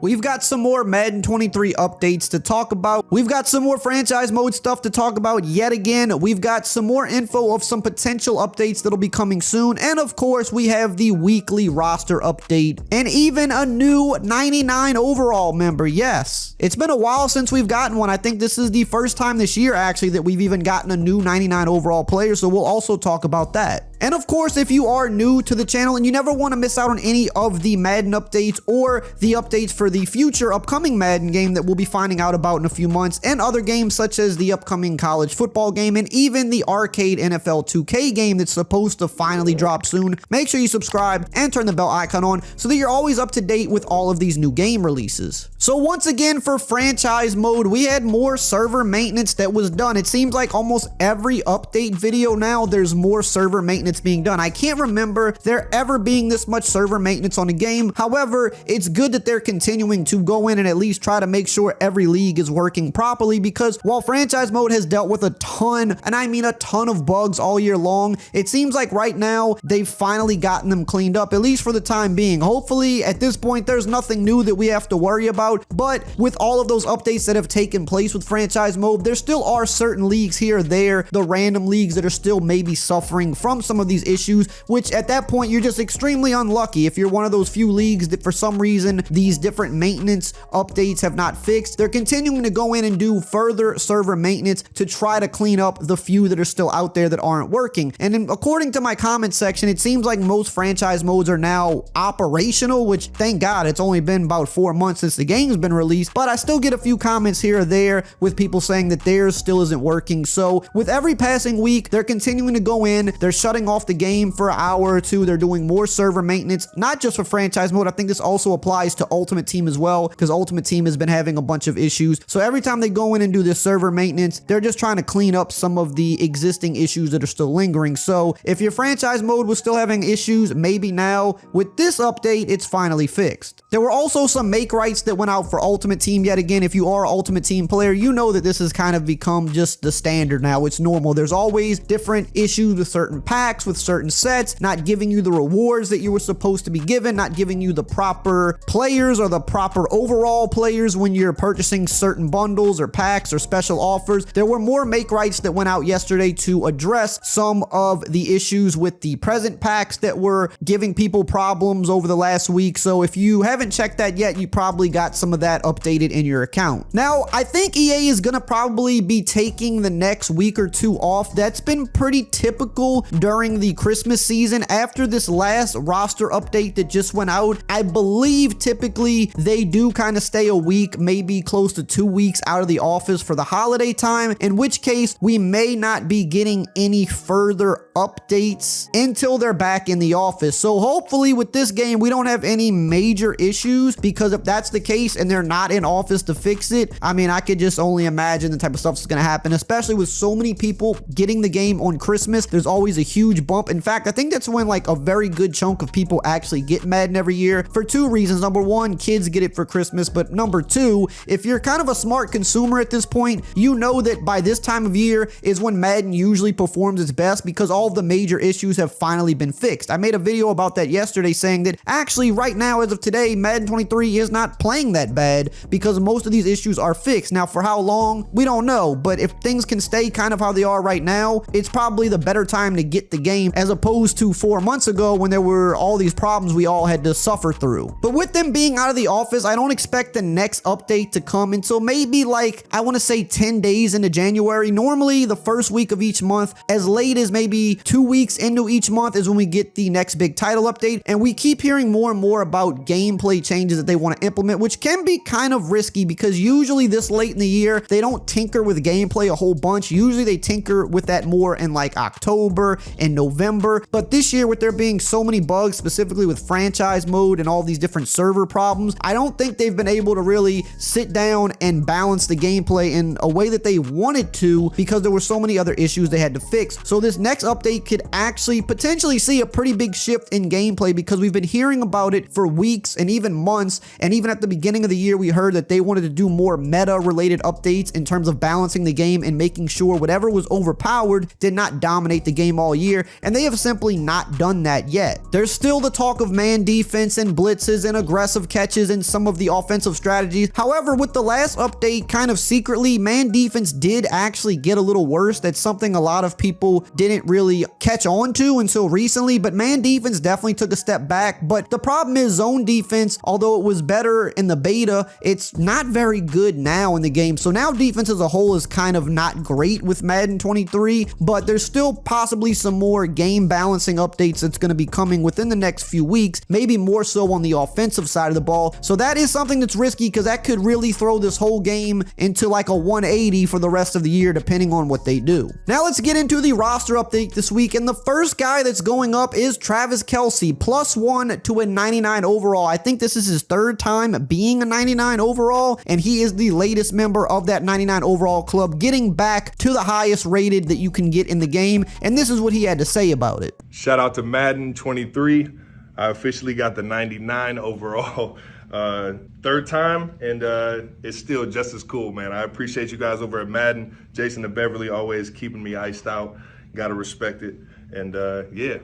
We've got some more Madden 23 updates to talk about. We've got some more franchise mode stuff to talk about yet again. We've got some more info of some potential updates that'll be coming soon. And of course, we have the weekly roster update and even a new 99 overall member. Yes, it's been a while since we've gotten one. I think this is the first time this year actually that we've even gotten a new 99 overall player. So we'll also talk about that. And of course, if you are new to the channel and you never want to miss out on any of the Madden updates or the updates for the future upcoming Madden game that we'll be finding out about in a few months, and other games such as the upcoming college football game and even the arcade NFL 2K game that's supposed to finally drop soon, make sure you subscribe and turn the bell icon on so that you're always up to date with all of these new game releases. So once again, for franchise mode, we had more server maintenance that was done. It seems like almost every update video now, there's more server maintenance being done. I can't remember there ever being this much server maintenance on a game. However, it's good that they're continuing to go in and at least try to make sure every league is working properly, because while franchise mode has dealt with a ton, and I mean a ton of bugs all year long, it seems like right now they've finally gotten them cleaned up, at least for the time being. Hopefully at this point there's nothing new that we have to worry about, but with all of those updates that have taken place with franchise mode, there still are certain leagues here or there, the random leagues that are still maybe suffering from some of these issues, which at that point you're just extremely unlucky if you're one of those few leagues that for some reason these different maintenance updates have not fixed. They're continuing to go in and do further server maintenance to try to clean up the few that are still out there that aren't working. And then, according to my comment section, it seems like most franchise modes are now operational, which thank God, it's only been about 4 months since the game's been released, but I still get a few comments here or there with people saying that theirs still isn't working. So with every passing week, they're continuing to go in, they're shutting off the game for an hour or two, they're doing more server maintenance, not just for franchise mode. I think this also applies to Ultimate Team as well, because Ultimate Team has been having a bunch of issues. So every time they go in and do this server maintenance, they're just trying to clean up some of the existing issues that are still lingering. So if your franchise mode was still having issues, maybe now with this update, it's finally fixed. There were also some make rights that went out for Ultimate Team yet again. If you are an Ultimate Team player, you know that this has kind of become just the standard now. It's normal. There's always different issues with certain packs, with certain sets, not giving you the rewards that you were supposed to be given, not giving you the proper players or the proper overall players when you're purchasing certain bundles or packs or special offers. There were more make rights that went out yesterday to address some of the issues with the present packs that were giving people problems over the last week. So if you haven't checked that yet, you probably got some of that updated in your account. Now, I think EA is going to probably be taking the next week or two off. That's been pretty typical during the Christmas season. After this last roster update that just went out, I believe typically they do kind of stay a week, maybe close to 2 weeks out of the office for the holiday time, in which case we may not be getting any further updates until they're back in the office. So hopefully with this game, we don't have any major issues, because if that's the case and they're not in office to fix it, I mean, I could just only imagine the type of stuff that's going to happen, especially with so many people getting the game on Christmas. There's always a huge bump. In fact, I think that's when like a very good chunk of people actually get Madden every year for two reasons. Number one, kids get it for Christmas, but number two, if you're kind of a smart consumer at this point, you know that by this time of year is when Madden usually performs its best, because all of the major issues have finally been fixed. I made a video about that yesterday saying that actually right now, as of today, Madden 23 is not playing that bad because most of these issues are fixed. Now, for how long, we don't know, but if things can stay kind of how they are right now, it's probably the better time to get the game as opposed to 4 months ago when there were all these problems we all had to suffer through. But with them being out of the office, I don't expect the next update to come until maybe like, I want to say 10 days into January. Normally the first week of each month, as late as maybe 2 weeks into each month, is when we get the next big title update. And we keep hearing more and more about gameplay changes that they want to implement, which can be kind of risky because usually this late in the year, they don't tinker with gameplay a whole bunch. Usually they tinker with that more in like October and November. But this year, with there being so many bugs, specifically with franchise mode and all these different server problems, I don't think they've been able to really sit down and balance the gameplay in a way that they wanted to, because there were so many other issues they had to fix. So this next update could actually potentially see a pretty big shift in gameplay, because we've been hearing about it for weeks and even months. And even at the beginning of the year, we heard that they wanted to do more meta related updates in terms of balancing the game and making sure whatever was overpowered did not dominate the game all year. year, and they have simply not done that yet. There's still the talk of man defense and blitzes and aggressive catches and some of the offensive strategies. However, with the last update, kind of secretly, man defense did actually get a little worse. That's something a lot of people didn't really catch on to until recently, but man defense definitely took a step back. But the problem is zone defense, although it was better in the beta, it's not very good now in the game. So now defense as a whole is kind of not great with Madden 23, but there's still possibly some more game balancing updates that's going to be coming within the next few weeks, maybe more so on the offensive side of the ball. So that is something that's risky because that could really throw this whole game into like a 180 for the rest of the year, depending on what they do. Now let's get into the roster update this week, and the first guy that's going up is Travis Kelce, +1 to a 99 overall. I think this is his third time being a 99 overall, and he is the latest member of that 99 overall club, getting back to the highest rated that you can get in the game, and this is what he had to say about it. Shout out to Madden 23. I officially got the 99 overall third time, and it's still just as cool, man. I appreciate you guys over at Madden. Jason and Beverly always keeping me iced out. Gotta respect it. And yeah,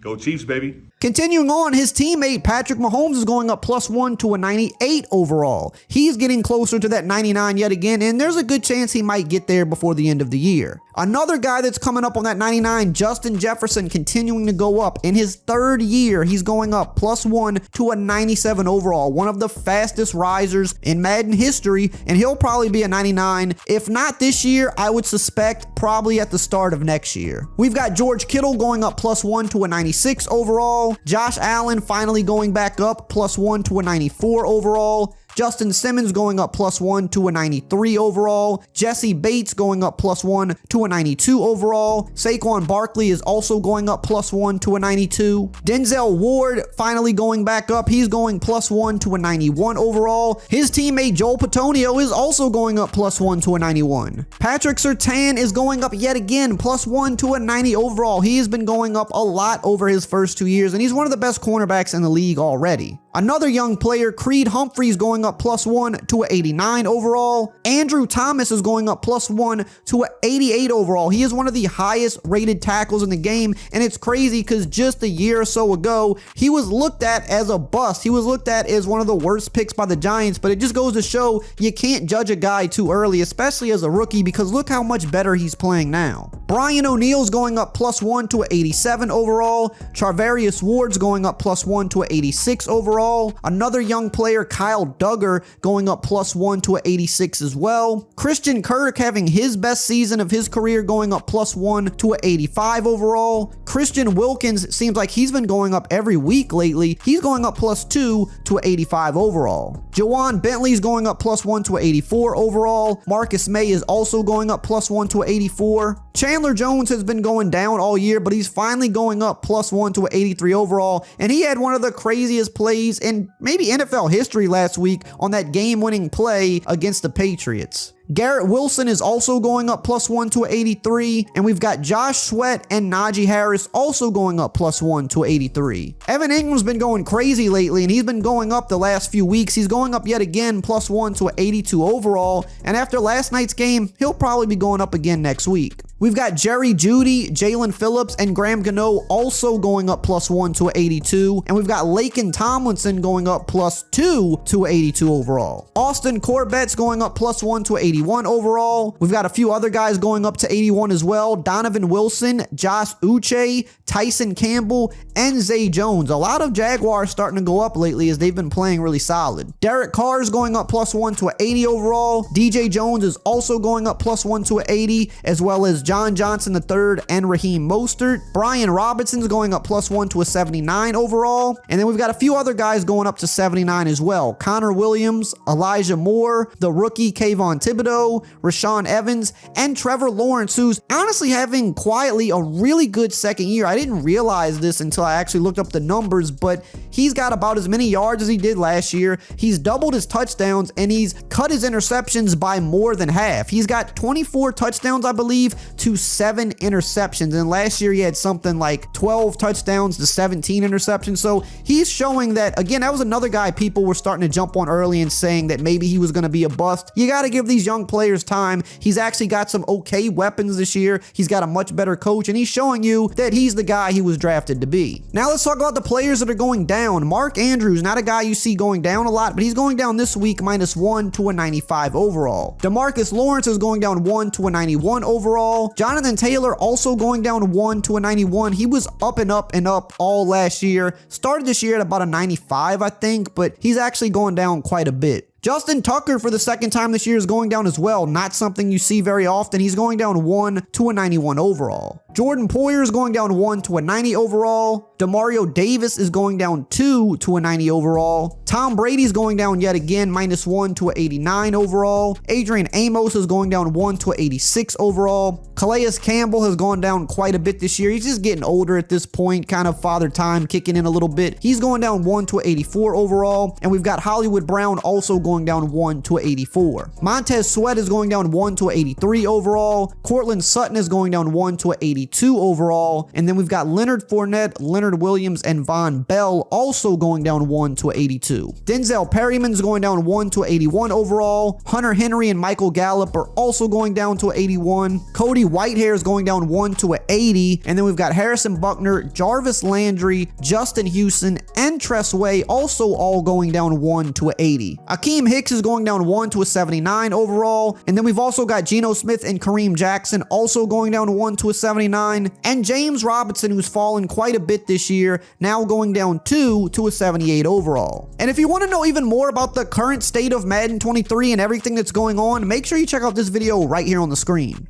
go Chiefs, baby. Continuing on, his teammate Patrick Mahomes is going up +1 to a 98 overall. He's getting closer to that 99 yet again, and there's a good chance he might get there before the end of the year. Another guy that's coming up on that 99, Justin Jefferson, continuing to go up. In his third year, he's going up +1 to a 97 overall, one of the fastest risers in Madden history, and he'll probably be a 99. If not this year, I would suspect probably at the start of next year. We've got George Kittle going up +1 to a 96 overall. Josh Allen finally going back up +1 to a 94 overall. Justin Simmons going up +1 to a 93 overall. Jesse Bates going up +1 to a 92 overall. Saquon Barkley is also going up +1 to a 92. Denzel Ward finally going back up. He's going +1 to a 91 overall. His teammate Joel Petonio is also going up +1 to a 91. Patrick Surtain is going up yet again, +1 to a 90 overall. He has been going up a lot over his first 2 years, and he's one of the best cornerbacks in the league already. Another young player, Creed Humphreys, going up +1 to a 89 overall. Andrew Thomas is going up +1 to a 88 overall. He is one of the highest rated tackles in the game, and it's crazy because just a year or so ago, he was looked at as a bust. He was looked at as one of the worst picks by the Giants, but it just goes to show you can't judge a guy too early, especially as a rookie, because look how much better he's playing now. Brian O'Neill's going up +1 to a 87 overall. Charvarius Ward's going up +1 to a 86 overall. Another young player, Kyle Duggar, going up +1 to a 86 as well. Christian Kirk having his best season of his career, going up +1 to a 85 overall. Christian Wilkins seems like he's been going up every week lately. He's going up +2 to a 85 overall. Jawan Bentley's going up +1 to a 84 overall. Marcus May is also going up +1 to a 84. Chandler Jones has been going down all year, but he's finally going up +1 to an 83 overall, and he had one of the craziest plays in maybe NFL history last week on that game-winning play against the Patriots. Garrett Wilson is also going up +1 to a 83, and we've got Josh Sweat and Najee Harris also going up +1 to a 83. Evan Ingram's been going crazy lately, and he's been going up the last few weeks. He's going up yet again +1 to a 82 overall, and after last night's game, he'll probably be going up again next week. We've got Jerry Jeudy, Jalen Phillips, and Graham Gano also going up +1 to a 82, and we've got Laken Tomlinson going up +2 to a 82 overall. Austin Corbett's going up +1 to a 81 overall. We've got a few other guys going up to 81 as well. Donovan Wilson, Josh Uche, Tyson Campbell, and Zay Jones. A lot of Jaguars starting to go up lately as they've been playing really solid. Derek Carr's going up +1 to a 80 overall. DJ Jones is also going up +1 to a 80, as well as John Johnson III and Raheem Mostert. Brian Robinson's going up +1 to a 79 overall. And then we've got a few other guys going up to 79 as well. Connor Williams, Elijah Moore, the rookie Kayvon Thibodeau, Rashawn Evans, and Trevor Lawrence, who's honestly having quietly a really good second year. I didn't realize this until I actually looked up the numbers, but he's got about as many yards as he did last year. He's doubled his touchdowns, and he's cut his interceptions by more than half. He's got 24 touchdowns, I believe, to 7 interceptions. And last year he had something like 12 touchdowns to 17 interceptions. So he's showing that, again, that was another guy people were starting to jump on early and saying that maybe he was going to be a bust. You got to give these young players time. He's actually got some okay weapons this year. He's got a much better coach, and he's showing you that he's the guy he was drafted to be. Now let's talk about the players that are going down. Mark Andrews, not a guy you see going down a lot, but he's going down this week, -1 to a 95 overall. DeMarcus Lawrence is going down 1 to a 91 overall. Jonathan Taylor also going down 1 to a 91. He was up and up and up all last year. Started this year at about a 95, I think, but he's actually going down quite a bit. Justin Tucker, for the second time this year, is going down as well. Not something you see very often. He's going down 1 to a 91 overall. Jordan Poyer is going down 1 to a 90 overall. Demario Davis is going down 2 to a 90 overall. Tom Brady is going down yet again, -1 to a 89 overall. Adrian Amos is going down 1 to a 86 overall. Calais Campbell has gone down quite a bit this year. He's just getting older at this point, kind of father time kicking in a little bit. He's going down 1 to a 84 overall. And we've got Hollywood Brown also going down 1 to a 84. Montez Sweat is going down 1 to a 83 overall. Cortland Sutton is going down 1 to a 82 overall. And then we've got Leonard Fournette, Leonard Williams, and Von Bell also going down 1 to a 82. Denzel Perryman is going down 1 to a 81 overall. Hunter Henry and Michael Gallup are also going down to a 81. Cody Whitehair is going down 1 to a 80. And then we've got Harrison Buckner, Jarvis Landry, Justin Houston, and Tress Way also all going down 1 to a 80. Akeem Hicks is going down 1 to a 79 overall. And then we've also got Geno Smith and Kareem Jackson also going down 1 to a 79. And James Robinson, who's fallen quite a bit this year, now going down 2 to a 78 overall. And if you want to know even more about the current state of Madden 23 and everything that's going on, make sure you check out this video right here on the screen.